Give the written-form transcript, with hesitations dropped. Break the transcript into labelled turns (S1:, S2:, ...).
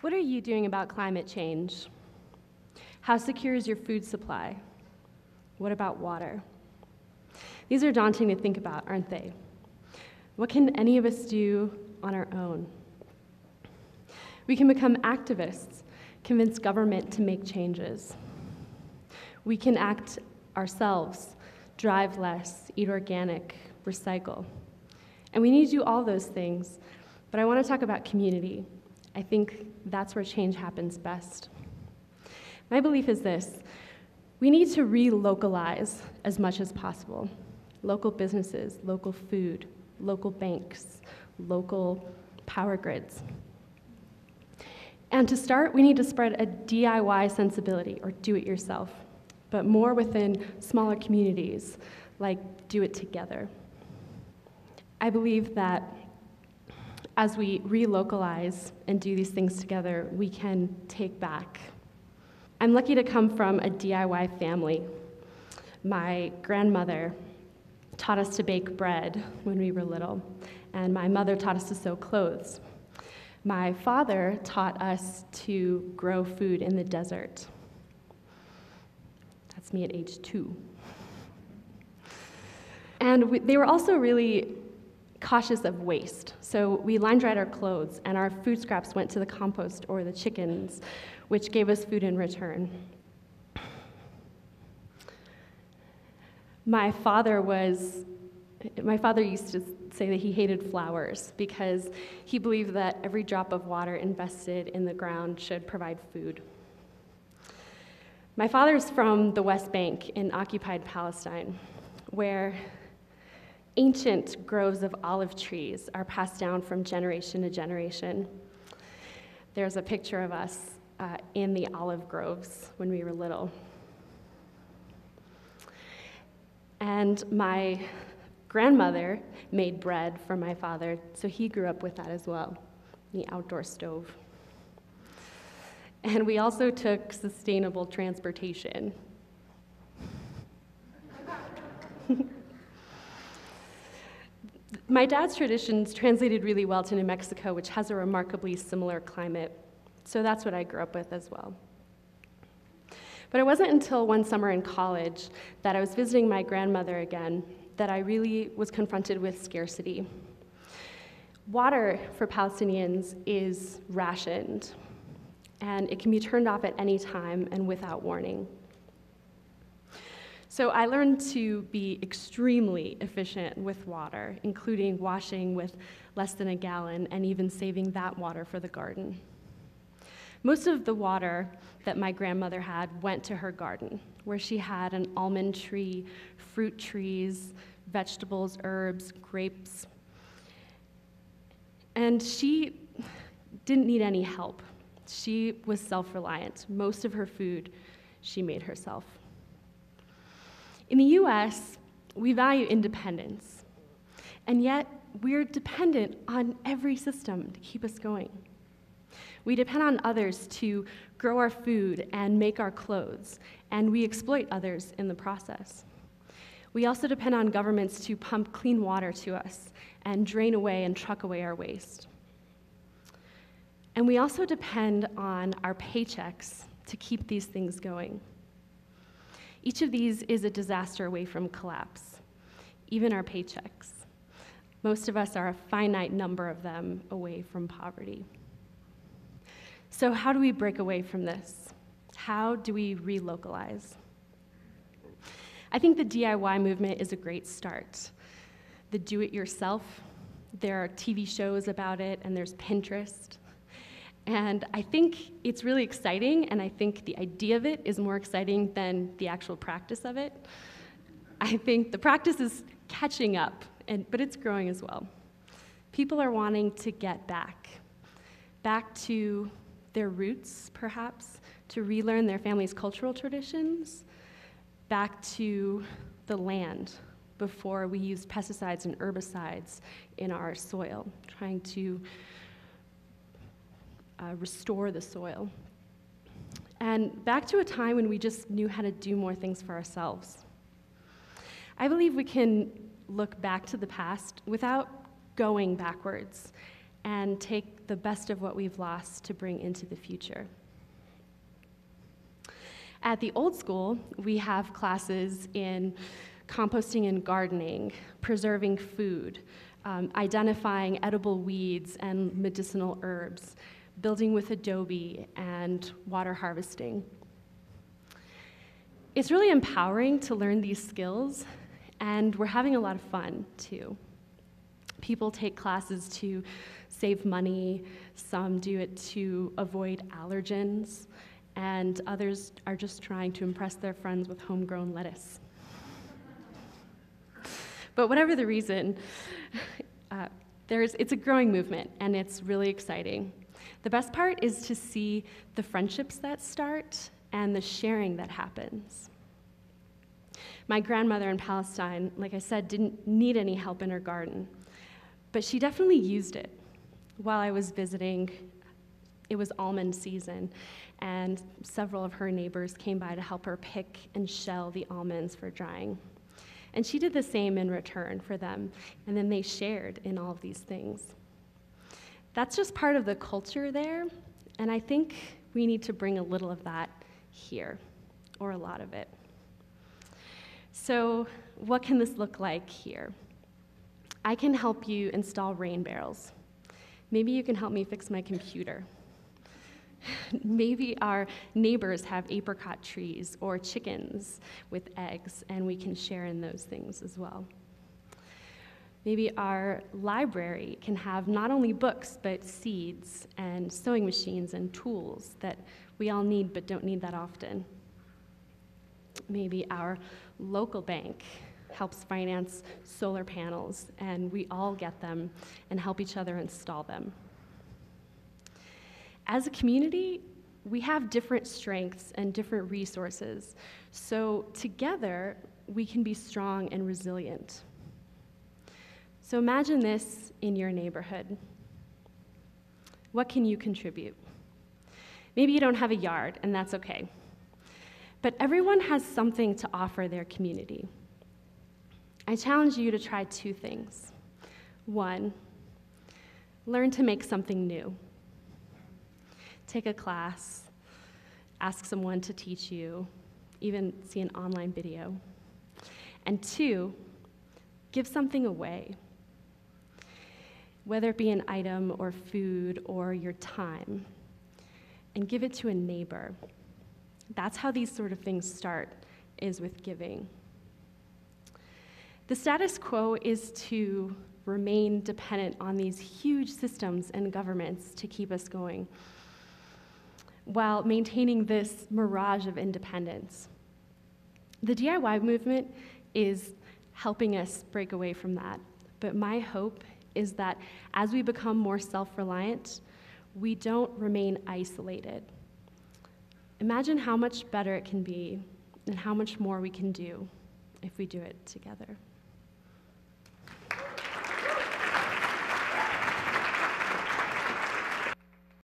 S1: What are you doing about climate change? How secure is your food supply? What about water? These are daunting to think about, aren't they? What can any of us do on our own? We can become activists, convince government to make changes. We can act ourselves, drive less, eat organic, recycle. And we need to do all those things, but I want to talk about community. I think that's where change happens best. My belief is this: we need to relocalize as much as possible. Local businesses, local food, local banks, local power grids. And to start, we need to spread a DIY sensibility, or do it yourself, but more within smaller communities, like do it together. I believe that as we relocalize and do these things together, we can take back. I'm lucky to come from a DIY family. My grandmother taught us to bake bread when we were little, and my mother taught us to sew clothes. My father taught us to grow food in the desert. That's me at age 2. And they were also really cautious of waste. So we line dried our clothes, and our food scraps went to the compost or the chickens, which gave us food in return. My father used to say that he hated flowers because he believed that every drop of water invested in the ground should provide food. My father's from the West Bank in occupied Palestine, where ancient groves of olive trees are passed down from generation to generation. There's a picture of us in the olive groves when we were little. And my grandmother made bread for my father, so he grew up with that as well, the outdoor stove. And we also took sustainable transportation. My dad's traditions translated really well to New Mexico, which has a remarkably similar climate, so that's what I grew up with as well. But it wasn't until one summer in college that I was visiting my grandmother again that I really was confronted with scarcity. Water for Palestinians is rationed, and it can be turned off at any time and without warning. So I learned to be extremely efficient with water, including washing with less than a gallon and even saving that water for the garden. Most of the water that my grandmother had went to her garden, where she had an almond tree, fruit trees, vegetables, herbs, grapes. And she didn't need any help. She was self-reliant. Most of her food she made herself. In the US, we value independence, and yet we're dependent on every system to keep us going. We depend on others to grow our food and make our clothes, and we exploit others in the process. We also depend on governments to pump clean water to us and drain away and truck away our waste. And we also depend on our paychecks to keep these things going. Each of these is a disaster away from collapse, even our paychecks. Most of us are a finite number of them away from poverty. So how do we break away from this? How do we relocalize? I think the DIY movement is a great start. The do-it-yourself, there are TV shows about it, and there's Pinterest. And I think it's really exciting, and I think the idea of it is more exciting than the actual practice of it. I think the practice is catching up, but it's growing as well. People are wanting to get back to their roots, perhaps, to relearn their family's cultural traditions, back to the land before we used pesticides and herbicides in our soil, trying to restore the soil. And back to a time when we just knew how to do more things for ourselves. I believe we can look back to the past without going backwards and take the best of what we've lost to bring into the future. At the old school, we have classes in composting and gardening, preserving food, identifying edible weeds and medicinal herbs, building with adobe, and water harvesting. It's really empowering to learn these skills, and we're having a lot of fun, too. People take classes to save money, some do it to avoid allergens, and others are just trying to impress their friends with homegrown lettuce. But whatever the reason, it's a growing movement, and it's really exciting. The best part is to see the friendships that start and the sharing that happens. My grandmother in Palestine, like I said, didn't need any help in her garden, but she definitely used it. While I was visiting, it was almond season, and several of her neighbors came by to help her pick and shell the almonds for drying. And she did the same in return for them, and then they shared in all of these things. That's just part of the culture there, and I think we need to bring a little of that here, or a lot of it. So what can this look like here? I can help you install rain barrels. Maybe you can help me fix my computer. Maybe our neighbors have apricot trees or chickens with eggs, and we can share in those things as well. Maybe our library can have not only books, but seeds and sewing machines and tools that we all need but don't need that often. Maybe our local bank helps finance solar panels, and we all get them and help each other install them. As a community, we have different strengths and different resources, so together we can be strong and resilient. So imagine this in your neighborhood. What can you contribute? Maybe you don't have a yard, and that's okay. But everyone has something to offer their community. I challenge you to try 2 things. 1, learn to make something new. Take a class, ask someone to teach you, even see an online video. And 2, give something away. Whether it be an item or food or your time, and give it to a neighbor. That's how these sort of things start, is with giving. The status quo is to remain dependent on these huge systems and governments to keep us going, while maintaining this mirage of independence. The DIY movement is helping us break away from that, but my hope is that as we become more self-reliant, we don't remain isolated. Imagine how much better it can be and how much more we can do if we do it together.